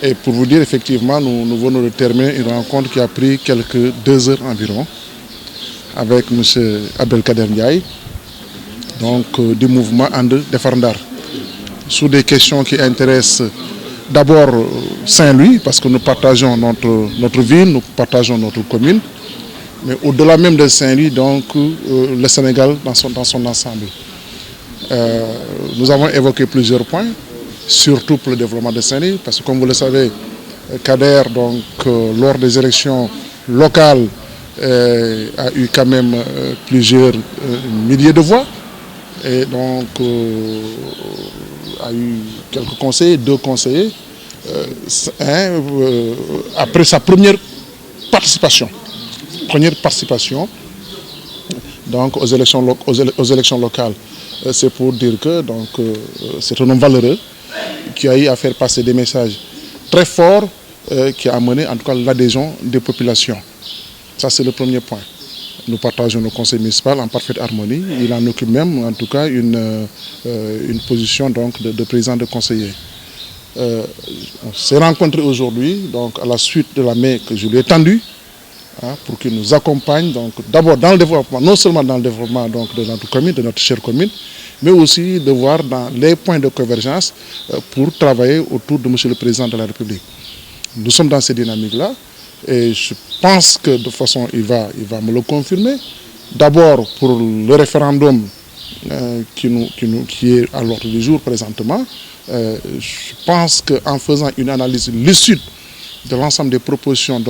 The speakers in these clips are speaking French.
Et pour vous dire, effectivement, nous venons de terminer une rencontre qui a pris quelques 2 heures environ avec M. Abdelkader Ndiaye, donc du mouvement Ande Defarndar, sur des questions qui intéressent d'abord Saint-Louis, parce que nous partageons notre ville, nous partageons notre commune, mais au-delà même de Saint-Louis, donc le Sénégal dans son ensemble. Nous avons évoqué plusieurs points, surtout pour le développement de Saint-Louis, parce que comme vous le savez, Kader, donc, lors des élections locales, a eu quand même plusieurs milliers de voix, et donc a eu quelques conseillers, 2 conseillers, après sa première participation donc, aux élections locales. C'est pour dire que c'est un homme valeureux qui a eu à faire passer des messages très forts qui a amené en tout cas l'adhésion des populations. Ça, c'est le premier point. Nous partageons nos conseils municipaux en parfaite harmonie. Il en occupe même en tout cas une position donc, de président de conseiller. On s'est rencontrés aujourd'hui donc à la suite de la main que je lui ai tendue, pour qu'il nous accompagne d'abord dans le développement, non seulement dans le développement donc, de notre commune, de notre chère commune, mais aussi de voir dans les points de convergence pour travailler autour de M. le Président de la République. Nous sommes dans ces dynamiques-là et je pense que de toute façon il va me le confirmer. D'abord pour le référendum qui est à l'ordre du jour présentement, je pense qu'en faisant une analyse lucide de l'ensemble des propositions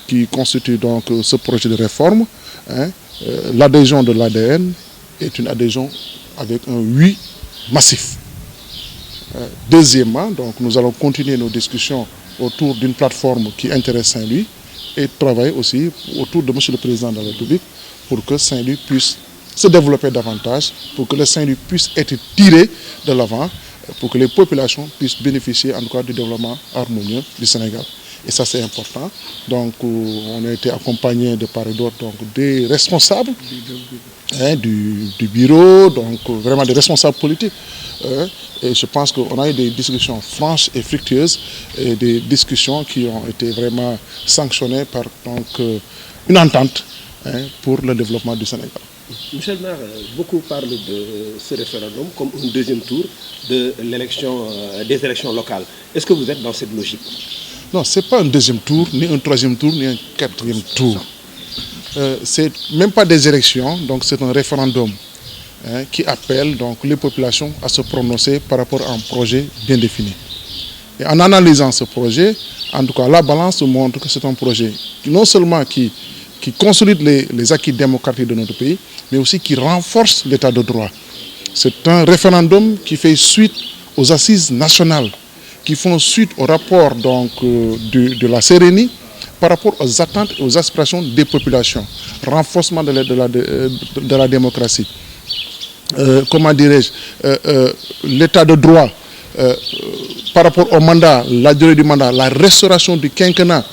qui constituent donc, ce projet de réforme, l'adhésion de l'ADN est une adhésion avec un oui massif. Deuxièmement, donc, nous allons continuer nos discussions autour d'une plateforme qui intéresse Saint-Louis et travailler aussi autour de M. le Président de la République pour que Saint-Louis puisse se développer davantage, pour que le Saint-Louis puisse être tiré de l'avant, pour que les populations puissent bénéficier en tout cas du développement harmonieux du Sénégal. Et ça, c'est important. Donc, on a été accompagné de part et d'autre des responsables du bureau, donc vraiment des responsables politiques. Et je pense qu'on a eu des discussions franches et fructueuses, et des discussions qui ont été vraiment sanctionnées par une entente pour le développement du Sénégal. Michel Mar, beaucoup parlent de ce référendum comme un deuxième tour des élections locales. Est-ce que vous êtes dans cette logique? Non, ce n'est pas un deuxième tour, ni un troisième tour, ni un quatrième tour. C'est même pas des élections, donc c'est un référendum qui appelle donc, les populations à se prononcer par rapport à un projet bien défini. Et en analysant ce projet, en tout cas la balance montre que c'est un projet qui non seulement qui consolide les acquis démocratiques de notre pays, mais aussi qui renforce l'état de droit. C'est un référendum qui fait suite aux assises nationales, qui font suite au rapport de la CERENI par rapport aux attentes et aux aspirations des populations, renforcement de la démocratie. Comment dirais-je, l'état de droit par rapport au mandat, la durée du mandat, la restauration du quinquennat,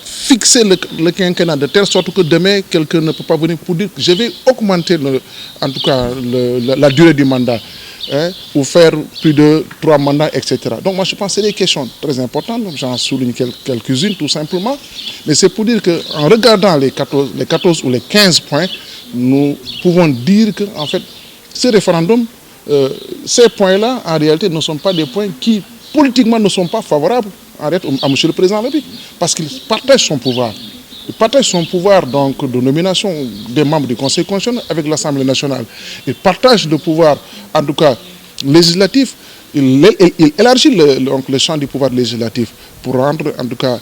fixer le quinquennat de telle sorte que demain, quelqu'un ne peut pas venir pour dire que je vais augmenter en tout cas la durée du mandat, ou faire plus de 3 mandats, etc. Donc moi je pense que c'est des questions très importantes, j'en souligne quelques-unes tout simplement, mais c'est pour dire qu'en regardant les 14 ou les 15 points, nous pouvons dire que en fait, ce référendum, ces points-là, en réalité, ne sont pas des points qui, politiquement, ne sont pas favorables à M. le Président de la République, parce qu'il partage son pouvoir. Il partage son pouvoir donc, de nomination des membres du Conseil constitutionnel avec l'Assemblée nationale. Il partage le pouvoir, en tout cas, législatif. Il élargit le champ du pouvoir législatif pour rendre, en tout cas,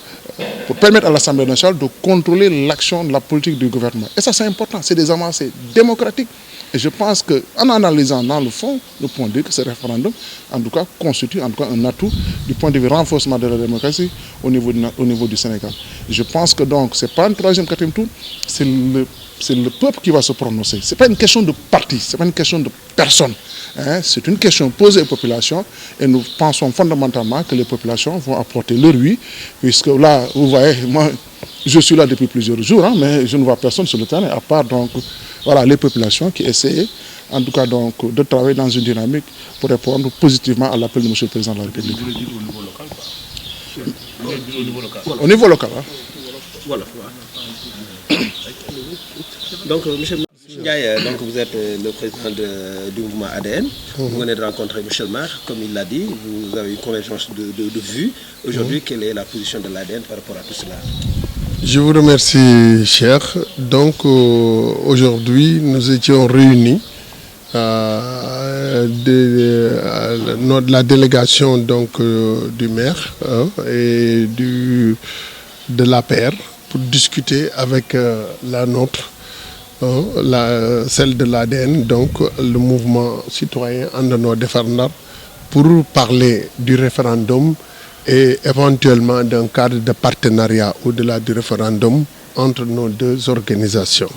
pour permettre à l'Assemblée nationale de contrôler l'action de la politique du gouvernement. Et ça, c'est important. C'est des avancées démocratiques. Et je pense qu'en analysant dans le fond, nous pouvons dire que ce référendum, en tout cas, constitue en tout cas, un atout du point de vue renforcement de la démocratie au niveau du Sénégal. Je pense que donc, ce n'est pas un troisième, quatrième tour, c'est le peuple qui va se prononcer. Ce n'est pas une question de parti, ce n'est pas une question de personne. C'est une question posée aux populations et nous pensons fondamentalement que les populations vont apporter leur oui, puisque là, vous voyez, moi, je suis là depuis plusieurs jours, mais je ne vois personne sur le terrain, à part donc, voilà, les populations qui essaient en tout cas donc, de travailler dans une dynamique pour répondre positivement à l'appel de M. le Président de la République. Vous le dites au niveau local, quoi. Au niveau local. Au niveau local. Hein. Voilà. Donc, M. Ndiaye, donc vous êtes le président du mouvement ADN. Vous venez de rencontrer M. le maire, comme il l'a dit. Vous avez une convergence de vues. Aujourd'hui, quelle est la position de l'ADN par rapport à tout cela? Je vous remercie, cher. Donc, aujourd'hui, nous étions réunis. La délégation donc, du maire et de l'APR pour discuter avec la nôtre, celle de l'ADN, donc le mouvement citoyen Andano Defar-Ndar, pour parler du référendum et éventuellement d'un cadre de partenariat au-delà du référendum entre nos deux organisations.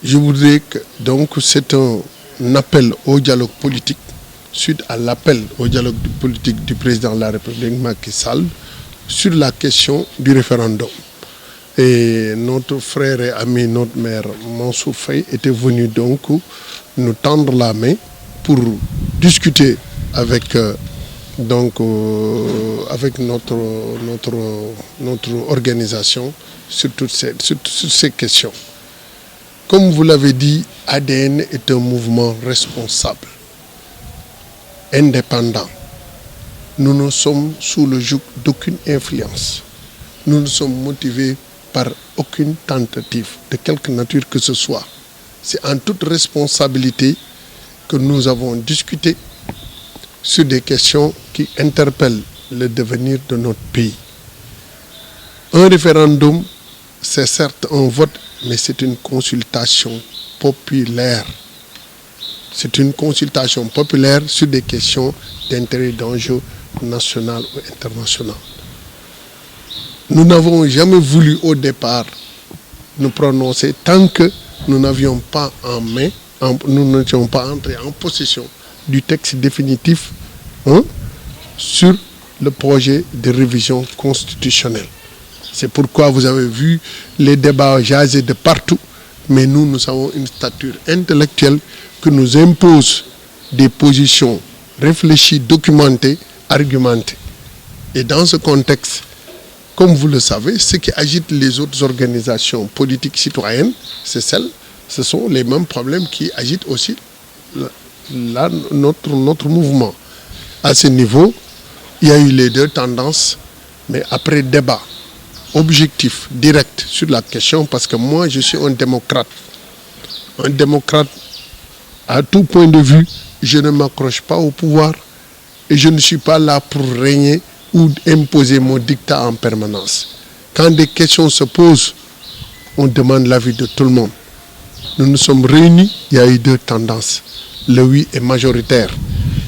Je voudrais que donc c'est un appel au dialogue politique suite à l'appel au dialogue politique du président de la République Macky Sall sur la question du référendum. Et notre frère et ami, notre maire Mansour Faye était venu donc nous tendre la main pour discuter avec avec notre organisation sur ces questions. Comme vous l'avez dit, ADN est un mouvement responsable, indépendant. Nous ne sommes sous le joug d'aucune influence. Nous ne sommes motivés par aucune tentative de quelque nature que ce soit. C'est en toute responsabilité que nous avons discuté sur des questions qui interpellent le devenir de notre pays. Un référendum, c'est certes un vote, mais c'est une consultation populaire. C'est une consultation populaire sur des questions d'intérêt et d'enjeu national ou international. Nous n'avons jamais voulu au départ nous prononcer tant que nous n'avions pas en main, nous n'étions pas entrés en possession du texte définitif sur le projet de révision constitutionnelle. C'est pourquoi vous avez vu les débats jaser de partout, mais nous avons une stature intellectuelle qui nous impose des positions réfléchies, documentées, argumentées. Et dans ce contexte, comme vous le savez, ce qui agite les autres organisations politiques citoyennes, ce sont les mêmes problèmes qui agitent aussi notre mouvement. À ce niveau, il y a eu les deux tendances, mais après débat objectif, direct sur la question, parce que moi je suis un démocrate à tout point de vue. Je ne m'accroche pas au pouvoir et je ne suis pas là pour régner ou imposer mon dictat en permanence. Quand des questions se posent, on demande l'avis de tout le monde. Nous nous sommes réunis, il y a eu deux tendances. Le oui est majoritaire.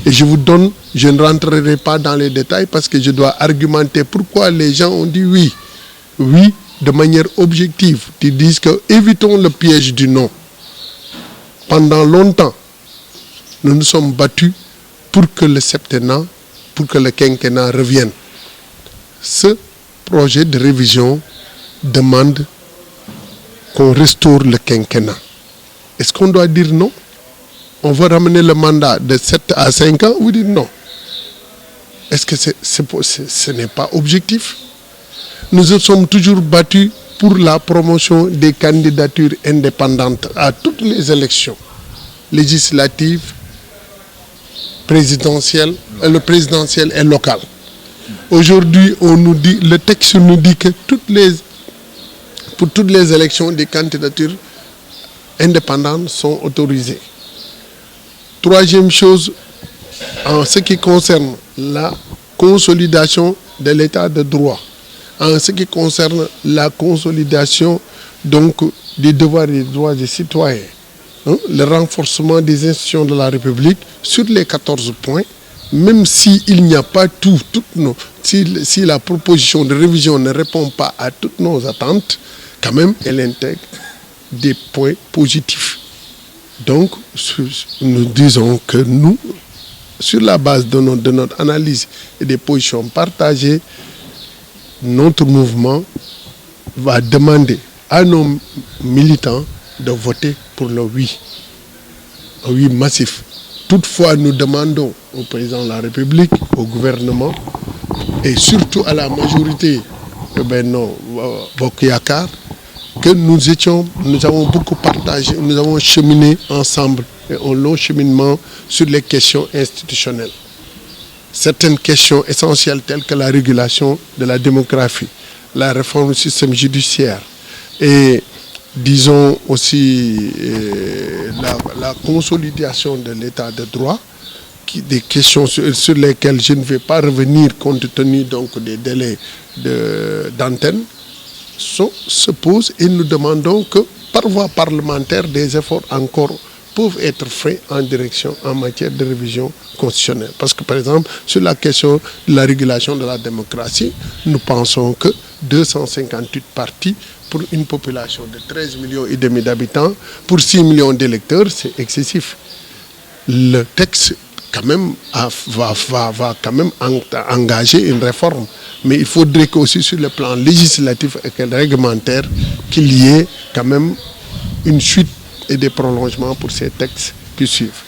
Et je ne rentrerai pas dans les détails parce que je dois argumenter pourquoi les gens ont dit oui. Oui, de manière objective. Ils disent que évitons le piège du non. Pendant longtemps, nous nous sommes battus pour que le septennat, pour que le quinquennat revienne. Ce projet de révision demande qu'on restaure le quinquennat. Est-ce qu'on doit dire non? On veut ramener le mandat de 7 à 5 ans ou dire non? Est-ce que ce n'est pas objectif? Nous nous sommes toujours battus pour la promotion des candidatures indépendantes à toutes les élections législatives, présidentielles, et locales. Aujourd'hui, le texte nous dit que pour toutes les élections, des candidatures indépendantes sont autorisées. Troisième chose, en ce qui concerne la consolidation de l'état de droit, en ce qui concerne la consolidation donc des devoirs et des droits des citoyens, le renforcement des institutions de la République sur les 14 points, même s'il n'y a pas si la proposition de révision ne répond pas à toutes nos attentes, quand même elle intègre des points positifs. Donc nous disons que nous, sur la base de notre analyse et des positions partagées, notre mouvement va demander à nos militants de voter pour le oui. Oui, massif. Toutefois, nous demandons au président de la République, au gouvernement et surtout à la majorité de Benno Bokk Yakaar que nous avons beaucoup partagé, nous avons cheminé ensemble et un long cheminement sur les questions institutionnelles. Certaines questions essentielles telles que la régulation de la démographie, la réforme du système judiciaire et disons aussi la consolidation de l'état de droit, des questions sur lesquelles je ne vais pas revenir compte tenu donc des délais d'antenne, se posent et nous demandons que par voie parlementaire des efforts encore peuvent être faits en direction en matière de révision constitutionnelle. Parce que par exemple, sur la question de la régulation de la démocratie, nous pensons que 258 partis pour une population de 13,5 millions d'habitants, pour 6 millions d'électeurs, c'est excessif. Le texte quand même va quand même engager une réforme. Mais il faudrait qu'aussi sur le plan législatif et réglementaire, qu'il y ait quand même une suite et des prolongements pour ces textes qui suivent.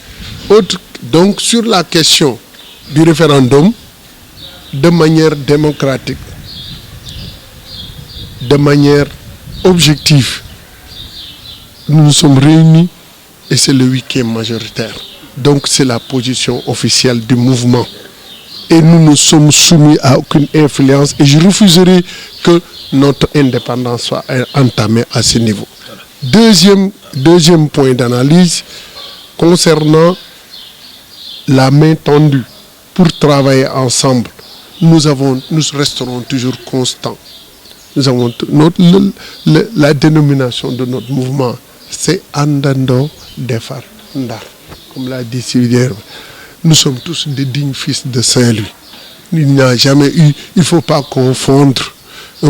Donc sur la question du référendum, de manière démocratique, de manière objective, nous nous sommes réunis et c'est le oui qui est majoritaire. Donc c'est la position officielle du mouvement. Et nous ne sommes soumis à aucune influence et je refuserai que notre indépendance soit entamée à ce niveau. Deuxième point d'analyse concernant la main tendue pour travailler ensemble. Nous resterons toujours constants. Nous avons la dénomination de notre mouvement, c'est Andando Defar Ndar. Comme l'a dit Sylvie, nous sommes tous des dignes fils de Saint-Louis. Il n'y a jamais eu, il ne faut pas confondre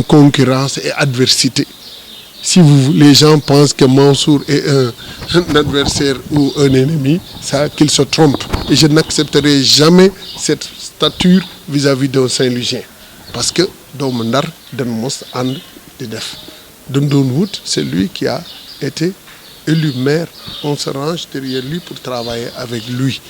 concurrence et adversité. Si les gens pensent que Mansour est un adversaire ou un ennemi, c'est qu'ils se trompent. Et je n'accepterai jamais cette stature vis-à-vis d'un Saint-Louisien. Parce que doomu Ndar dañ mos ànd di def. dañ doon wut, c'est lui qui a été élu maire. On se range derrière lui pour travailler avec lui.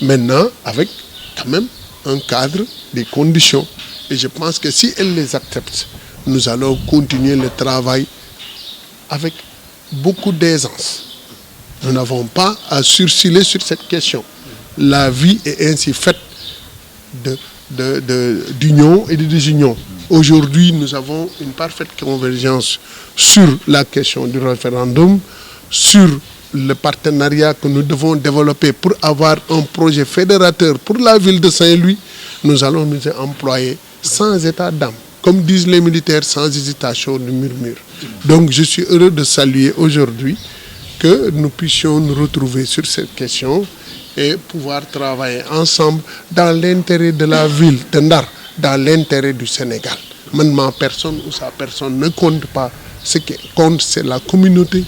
Maintenant, avec quand même un cadre, des conditions. Et je pense que si elle les accepte, nous allons continuer le travail avec beaucoup d'aisance. Nous n'avons pas à surciller sur cette question. La vie est ainsi faite d'union et de désunion. Aujourd'hui, nous avons une parfaite convergence sur la question du référendum, sur le partenariat que nous devons développer pour avoir un projet fédérateur pour la ville de Saint-Louis. Nous allons nous employer sans état d'âme. Comme disent les militaires, sans hésitation ni murmure. Donc je suis heureux de saluer aujourd'hui que nous puissions nous retrouver sur cette question et pouvoir travailler ensemble dans l'intérêt de la ville de Ndar, dans l'intérêt du Sénégal. Ma personne ou sa personne ne compte pas. Ce qui compte, c'est la communauté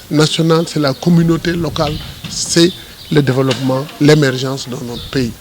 nationale, c'est la communauté locale, c'est le développement, l'émergence dans notre pays.